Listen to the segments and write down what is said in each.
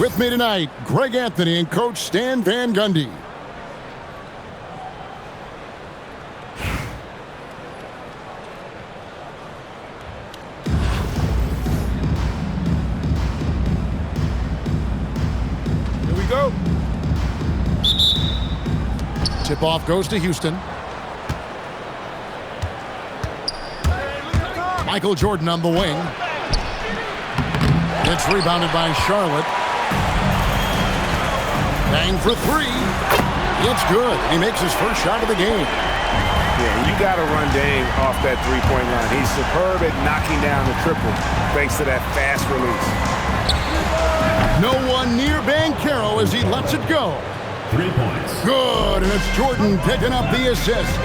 With me tonight, Greg Anthony and Coach Stan Van Gundy. Here we go. Tip-off goes to Houston. Michael Jordan on the wing. It's rebounded by Charlotte. Bang for three. It's good. He makes his first shot of the game. Yeah, you got to run Dame off that three-point line. He's superb at knocking down the triple thanks to that fast release. No one near Banchero as he lets it go. 3 points. Good, and it's Jordan picking up the assist.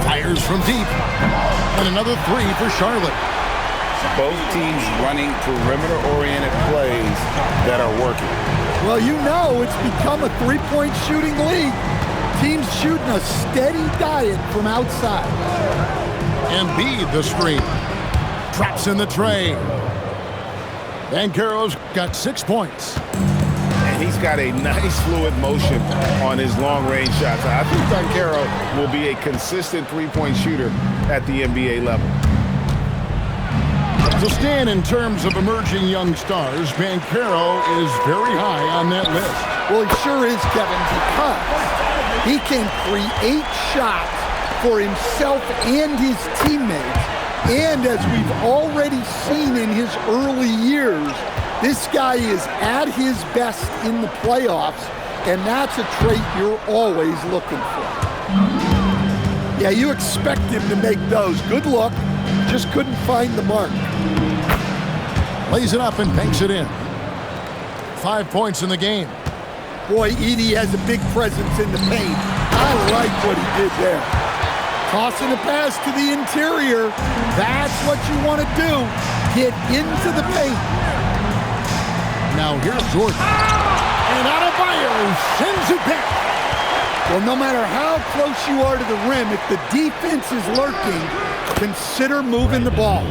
Fires from deep. And another three for Charlotte. Both teams running perimeter-oriented plays that are working. Well, you know it's become a three-point shooting league. Teams shooting a steady diet from outside. Embiid the screen. Drops in the tray. Banchero's got 6 points. And he's got a nice fluid motion on his long-range shots. I think Banchero will be a consistent three-point shooter at the NBA level. To stand in terms of emerging young stars, Banchero is very high on that list. Well, he sure is, Kevin, because he can create shots for himself and his teammates. And as we've already seen in his early years, this guy is at his best in the playoffs, and that's a trait you're always looking for. Yeah, you expect him to make those. Good luck. Just couldn't find the mark. Lays it up and banks it in. 5 points in the game. Boy, Edey has a big presence in the paint. I like what he did there. Tossing a pass to the interior. That's what you want to do. Get into the paint. Now here's Jordan. And Adebayo sends it back. Well, no matter how close you are to the rim, if the defense is lurking, consider moving the ball.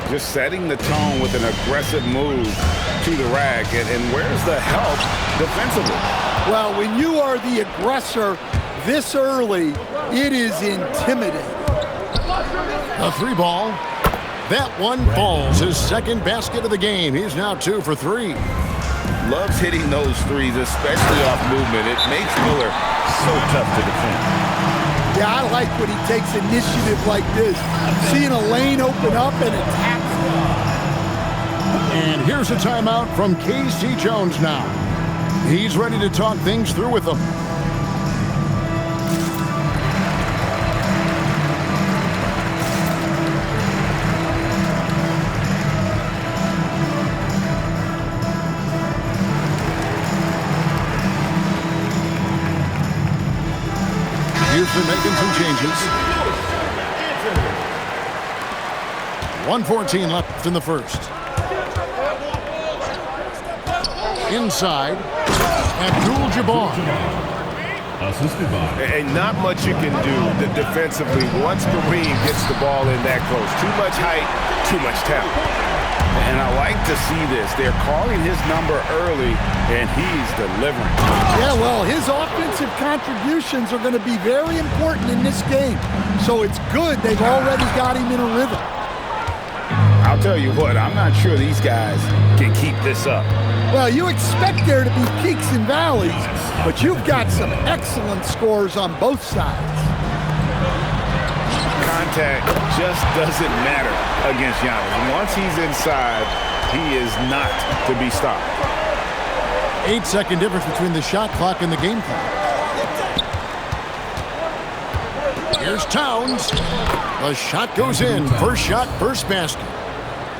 Just setting the tone with an aggressive move to the rack. And where's the help defensively? Well, when you are the aggressor this early, it is intimidating. A three ball. That one falls. His second basket of the game. He's now 2 for 3. Loves hitting those threes, especially off movement. It makes Miller so tough to defend. Yeah, I like when he takes initiative like this. Seeing a lane open up and attacks. And here's a timeout from K.C. Jones now. He's ready to talk things through with them. Houston making some changes. 1:14 left in the first. Inside, Abdul-Jabbar. Assisted by. And not much you can do defensively once Kareem gets the ball in that close. Too much height, too much talent. And I like to see this. They're calling his number early, and he's delivering. Yeah, well, his offensive contributions are going to be very important in this game. So it's good they've already got him in a rhythm. I'll tell you what, I'm not sure these guys can keep this up. Well, you expect there to be peaks and valleys, but you've got some excellent scores on both sides. Contact just doesn't matter against Giannis. Once he's inside, he is not to be stopped. 8-second difference between the shot clock and the game clock. Here's Towns. The shot goes in. First shot, first basket.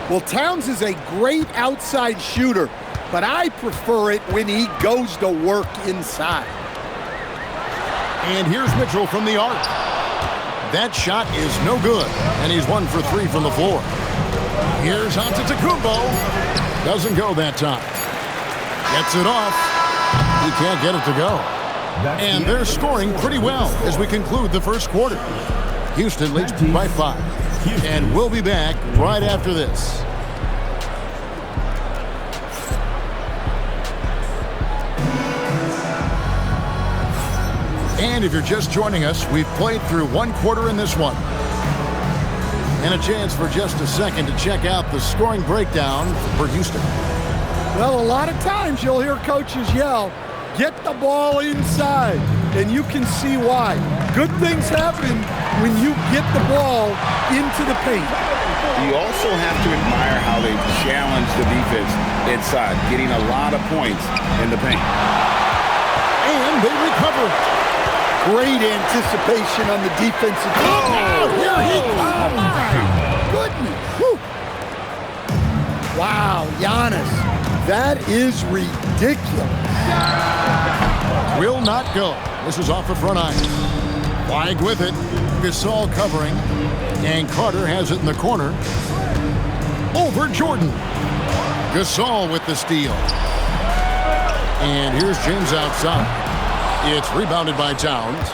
Well, Towns is a great outside shooter, but I prefer it when he goes to work inside. And here's Mitchell from the arc. That shot is no good, and he's 1 for 3 from the floor. Here's Antetokounmpo. Doesn't go that time. Gets it off. He can't get it to go. And they're scoring pretty well as we conclude the first quarter. Houston leads by 5. And we'll be back right after this. And if you're just joining us, we've played through one quarter in this one. And a chance for just a second to check out the scoring breakdown for Houston. Well, a lot of times you'll hear coaches yell, "Get the ball inside," and you can see why. Good things happen when you get the ball into the paint. You also have to admire how they challenge the defense inside, getting a lot of points in the paint. And they recover. Great anticipation on the defensive team. Oh, here he comes. My goodness. Whew. Wow, Giannis. That is ridiculous. Will not go. This is off the front iron. Flag with it. Gasol covering. And Carter has it in the corner. Over Jordan. Gasol with the steal. And here's James outside. It's rebounded by Towns.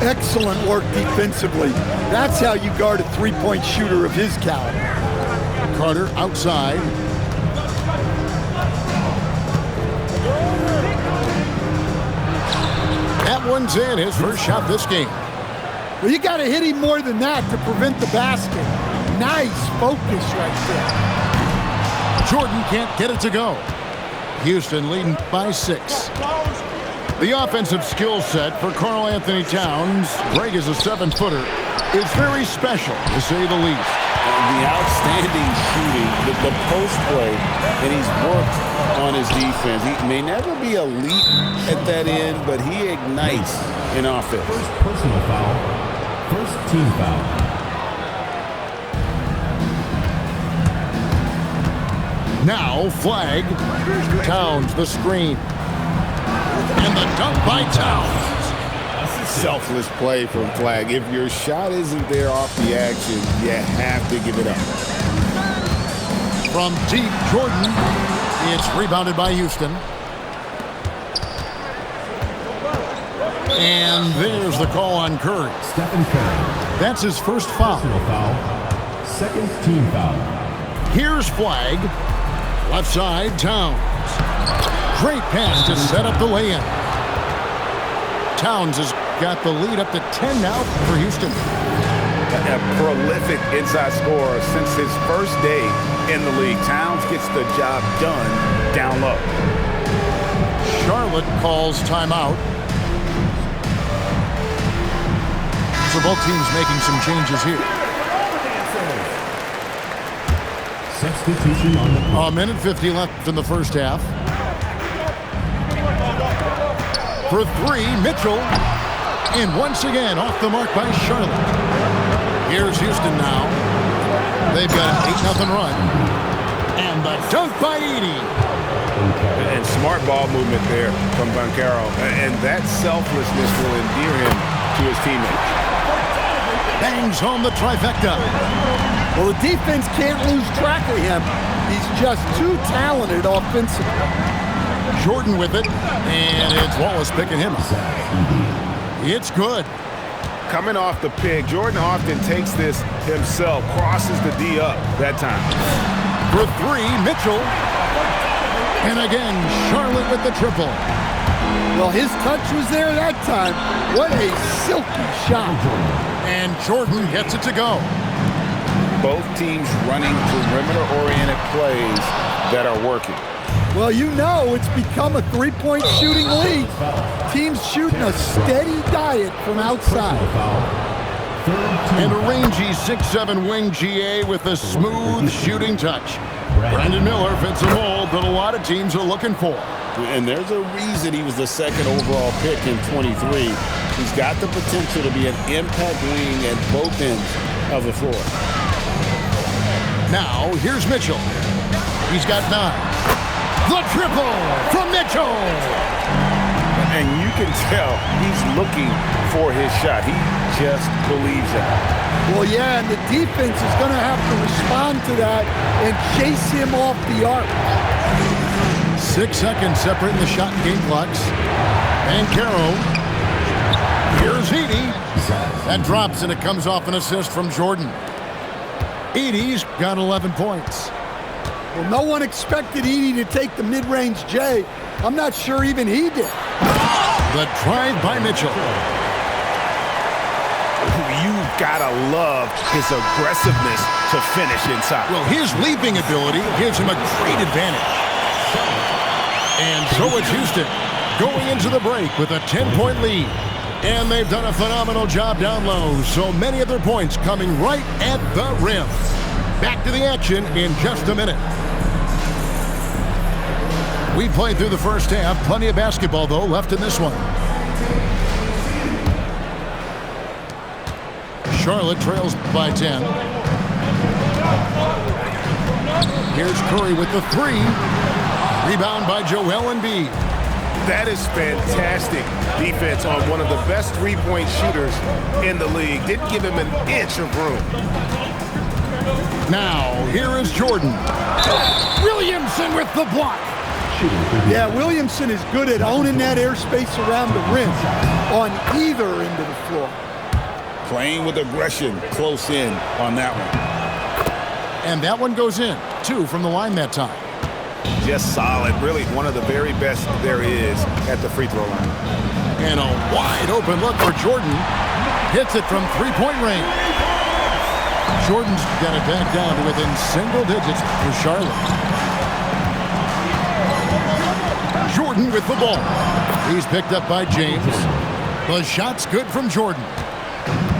Excellent work defensively. That's how you guard a three-point shooter of his caliber. Carter outside. That one's in. His first shot this game. Well, you got to hit him more than that to prevent the basket. Nice focus right there. Jordan can't get it to go. Houston leading by 6. The offensive skill set for Karl Anthony Towns, Greg is a 7-footer, is very special, to say the least. The outstanding shooting, the post play, and he's worked on his defense. He may never be elite at that end, but he ignites in offense. First personal foul. First team foul. Now flag. Towns the screen. And the dunk by Towns. Selfless play from Flag. If your shot isn't there off the action, you have to give it up. From deep, Jordan. It's rebounded by Houston. And there's the call on Curry. Stephen Curry. That's his first foul. Personal foul. Second team foul. Here's Flag. Left side, Towns. Great pass to set up the lay-in. Towns has got the lead up to 10 now for Houston. A prolific inside scorer since his first day in the league. Towns gets the job done down low. Charlotte calls timeout. So both teams making some changes here. Substitution on the court. A minute 50 left in the first half. For 3, Mitchell. And once again, off the mark by Charlotte. Here's Houston now. They've got an 8-0 run. And the dunk by Edey. And smart ball movement there from Banchero. And that selflessness will endear him to his teammates. Bangs home the trifecta. Well, the defense can't lose track of him. He's just too talented offensively. Jordan with it, and it's Wallace picking him up. It's good. Coming off the pick, Jordan often takes this himself, crosses the D up that time. For 3, Mitchell. And again, Charlotte with the triple. Well, his touch was there that time. What a silky shot. And Jordan gets it to go. Both teams running perimeter-oriented plays that are working. Well, you know it's become a three-point shooting league. Teams shooting a steady diet from outside. And a rangy 6'7" wing GA with a smooth shooting touch. Brandon Miller fits a mold that a lot of teams are looking for. And there's a reason he was the second overall pick in 23. He's got the potential to be an impact wing at both ends of the floor. Now, here's Mitchell. He's got 9. The triple from Mitchell. And you can tell he's looking for his shot. He just believes it. Well, yeah, and the defense is going to have to respond to that and chase him off the arc. 6 seconds separating the shot and game clocks. Banchero. Here's Edey. That drops, and it comes off an assist from Jordan. Edey's got 11 points. Well, no one expected Edey to take the mid-range J. I'm not sure even he did. The drive by Mitchell. you've got to love his aggressiveness to finish inside. Well, his leaping ability gives him a great advantage. And so it's Houston going into the break with a 10-point lead. And they've done a phenomenal job down low, so many of their points coming right at the rim. Back to the action in just a minute. We played through the first half. Plenty of basketball, though, left in this one. Charlotte trails by 10. Here's Curry with the three. Rebound by Joel Embiid. That is fantastic defense on one of the best three-point shooters in the league. Didn't give him an inch of room. Now, here is Jordan. Williamson with the block. Yeah, Williamson is good at owning that airspace around the rim on either end of the floor. Playing with aggression close in on that one. And that one goes in. 2 from the line that time. Just solid. Really one of the very best there is at the free throw line. And a wide open look for Jordan. Hits it from three-point range. Jordan's got it back down to within single digits for Charlotte. Jordan with the ball. He's picked up by James. The shot's good from Jordan.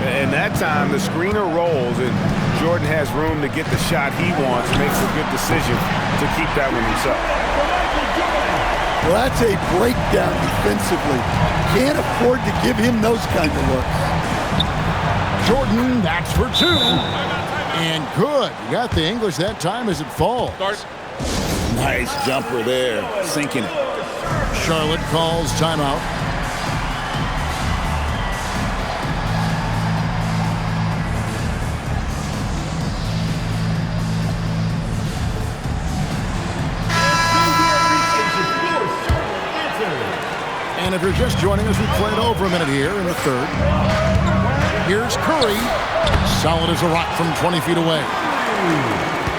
And that time the screener rolls and Jordan has room to get the shot he wants. Makes a good decision to keep that one himself. Well, that's a breakdown defensively. Can't afford to give him those kind of looks. Jordan, that's for 2. And good. You got the English that time as it falls. Nice jumper there, sinking it. Charlotte calls timeout. And if you're just joining us, we played over a minute here in the third. Here's Curry. Solid as a rock from 20 feet away.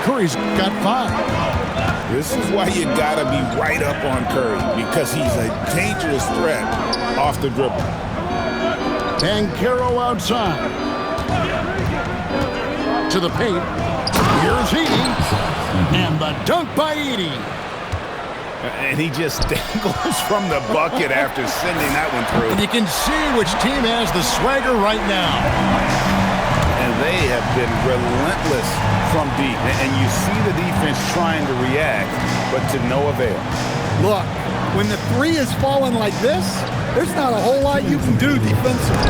Curry's got 5. This is why you gotta be right up on Curry, because he's a dangerous threat off the dribble. Banchero outside. To the paint. Here's Edey. And the dunk by Edey. And he just dangles from the bucket after sending that one through. And you can see which team has the swagger right now. And they have been relentless from deep. And you see the defense trying to react, but to no avail. Look, when the three is falling like this, there's not a whole lot you can do defensively.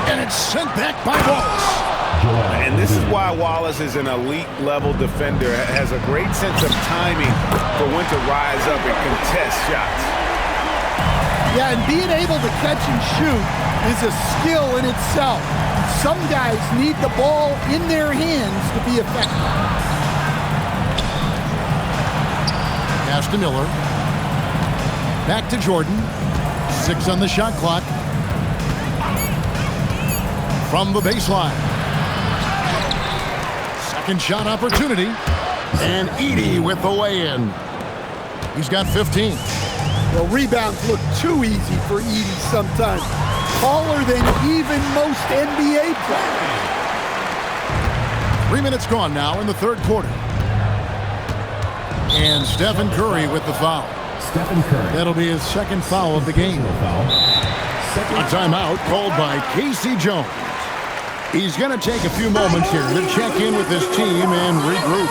And it's sent back by Wallace. And this is why Wallace is an elite-level defender, has a great sense of timing for when to rise up and contest shots. Yeah, and being able to catch and shoot is a skill in itself. Some guys need the ball in their hands to be effective. Pass to Miller. Back to Jordan. 6 on the shot clock. From the baseline. Second shot opportunity. And Edey with the weigh-in. He's got 15. Well, rebounds look too easy for Edey sometimes. Taller than even most NBA players. 3 minutes gone now in the third quarter. And Stephen Curry with the foul. Stephen Curry. That'll be his second foul of the game. A timeout called by Casey Jones. He's going to take a few moments here to check in with his team and regroup.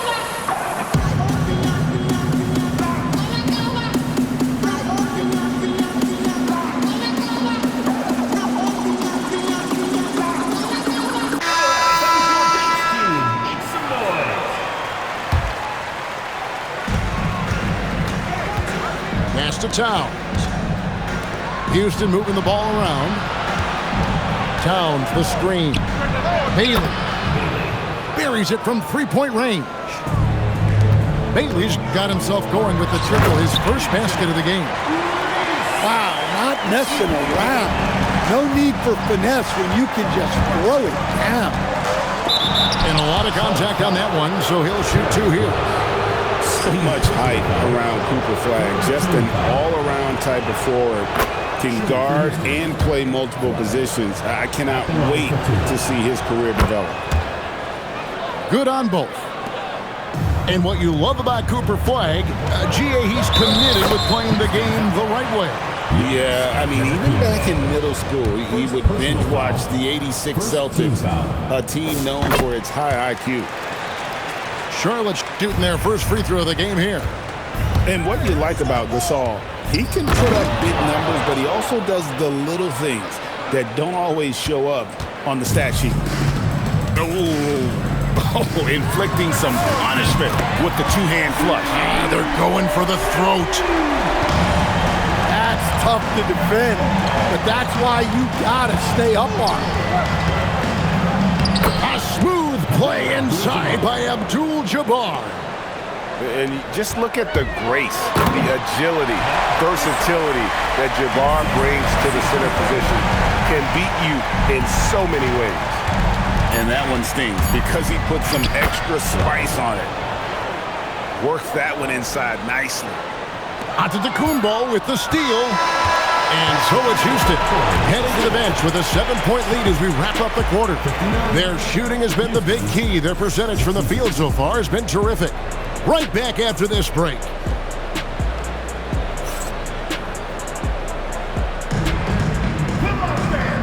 Pass to Towns. Houston moving the ball around. Towns, the screen. Bailey buries it from three-point range. Bailey's got himself going with the triple, his first basket of the game. Wow, not messing around. No need for finesse when you can just throw it down. And a lot of contact on that one, so he'll shoot 2 here. So much height around Cooper Flag. Just an all-around type of forward. can guard and play multiple positions. I cannot wait to see his career develop. Good on both. And what you love about Cooper Flagg, GA, he's committed with playing the game the right way. Yeah, I mean, even back in middle school, he would binge watch the '86 Celtics, a team known for its high IQ. Charlotte shooting their first free throw of the game here. And what you like about Gasol, he can put up big numbers, but he also does the little things that don't always show up on the stat sheet. Oh, inflicting some punishment with the two-hand flush. They're going for the throat. That's tough to defend, but that's why you gotta stay up on it. A smooth play inside by Abdul-Jabbar. And just look at the grace, the agility, versatility that Jabbar brings to the center position. Can beat you in so many ways. And that one stings because he put some extra spice on it. Works that one inside nicely. Antetokounmpo with the steal. And so it's Houston heading to the bench with a 7-point lead as we wrap up the quarter. Their shooting has been the big key. Their percentage from the field so far has been terrific. Right back after this break.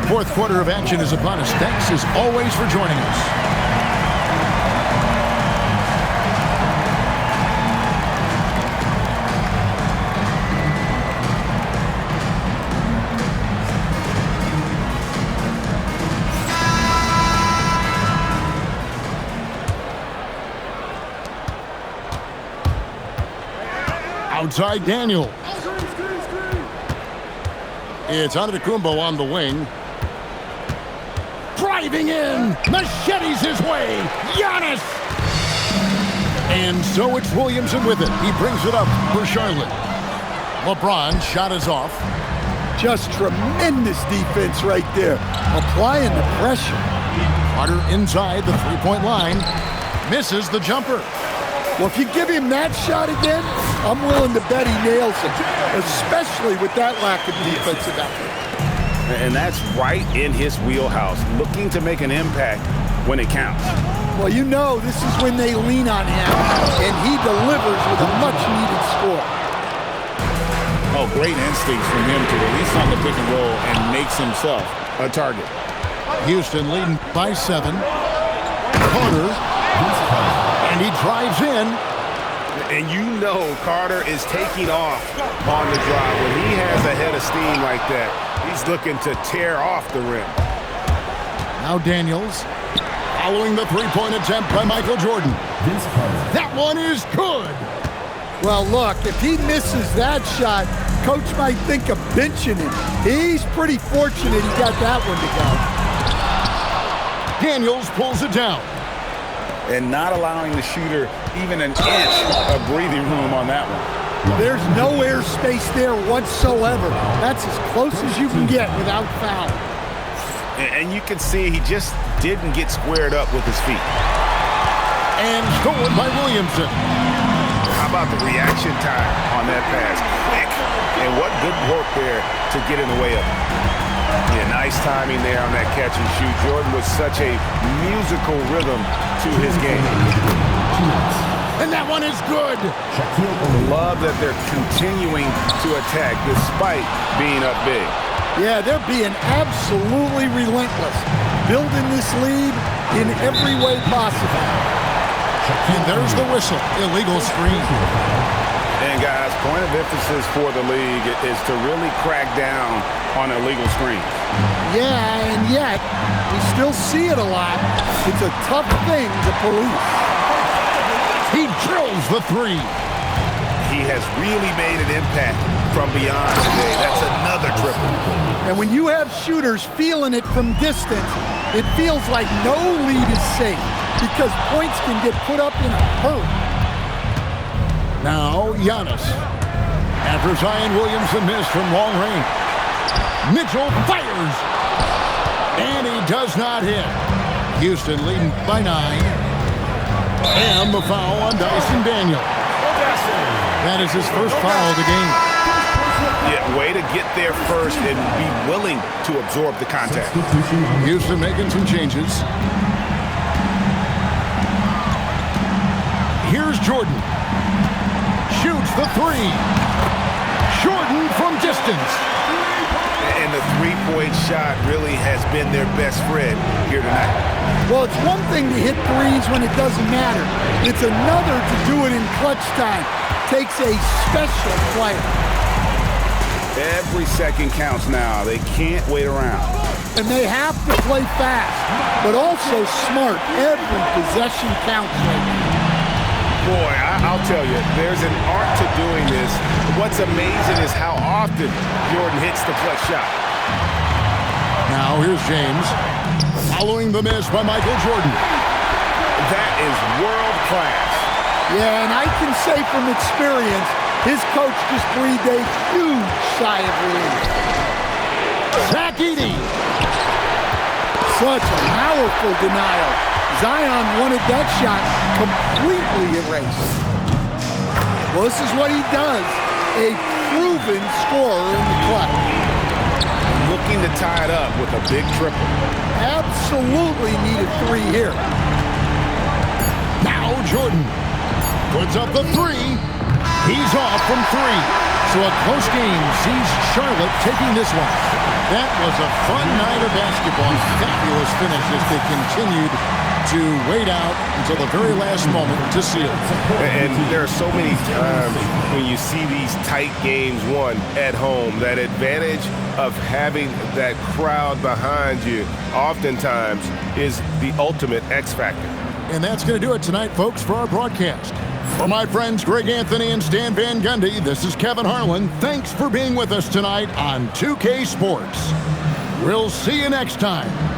Fourth quarter of action is upon us. Thanks as always for joining us. Outside Daniel. It's Antetokounmpo on the wing. Driving in. Machetes his way. Giannis. And so it's Williamson with it. He brings it up for Charlotte. LeBron shot is off. Just tremendous defense right there. Applying the pressure. Carter inside the three-point line. Misses the jumper. Well, if you give him that shot again, I'm willing to bet he nails it, especially with that lack of defensive effort. And that's right in his wheelhouse, looking to make an impact when it counts. Well, you know this is when they lean on him, and he delivers with a much-needed score. Oh, great instincts from him to release on the pick and roll and makes himself a target. Houston leading by 7. Carter. And he drives in. And you know Carter is taking off on the drive. When he has a head of steam like that, he's looking to tear off the rim. Now Daniels following the three-point attempt by Michael Jordan. That one is good. Well, look, if he misses that shot, coach might think of benching him. He's pretty fortunate he got that one to go. Daniels pulls it down. And not allowing the shooter even an inch of breathing room on that one. There's no airspace there whatsoever. That's as close as you can get without foul. And you can see he just didn't get squared up with his feet. And stolen by Williamson. How about the reaction time on that pass? Quick. And what good work there to get in the way of it. Yeah, nice timing there on that catch and shoot. Jordan with such a musical rhythm to his game. And that one is good. Love that they're continuing to attack despite being up big. Yeah, they're being absolutely relentless. Building this lead in every way possible. And there's the whistle. Illegal screen. And guys, point of emphasis for the league is to really crack down on illegal screens. Yeah, and yet we still see it a lot. It's a tough thing to police. He drills the three. He has really made an impact from beyond today. That's another triple. And when you have shooters feeling it from distance, it feels like no lead is safe because points can get put up in a hurry. Now Giannis. After Zion Williamson missed from long range. Mitchell fires. And he does not hit. Houston leading by 9. And the foul on Dyson Daniel. That is his first foul of the game. Yeah, way to get there first and be willing to absorb the contact. Substitution on the Houston making some changes. Here's Jordan. Shoots the three. Jordan from distance. And the three-point shot really has been their best friend here tonight. Well, it's one thing to hit threes when it doesn't matter. It's another to do it in clutch time. Takes a special player. Every second counts now. They can't wait around. And they have to play fast, but also smart. Every possession counts right now. Boy, I'll tell you, there's an art to doing this. What's amazing is how often Jordan hits the clutch shot. Now here's James. Following the miss by Michael Jordan. That is world class. Yeah, and I can say from experience, his coach just breathed a huge sigh of relief. Zach Edey. Such a powerful denial. Zion wanted that shot completely erased. Well, this is what he does. A proven scorer in the clutch. Looking to tie it up with a big triple. Absolutely needed three here. Now Jordan puts up the three. He's off from three. So a close game sees Charlotte taking this one. That was a fun night of basketball. Fabulous finish as they continued to wait out until the very last moment to seal. And there are so many times when you see these tight games won at home, that advantage of having that crowd behind you oftentimes is the ultimate X factor. And that's going to do it tonight, folks, for our broadcast. For my friends Greg Anthony and Stan Van Gundy, this is Kevin Harlan. Thanks for being with us tonight on 2K Sports. We'll see you next time.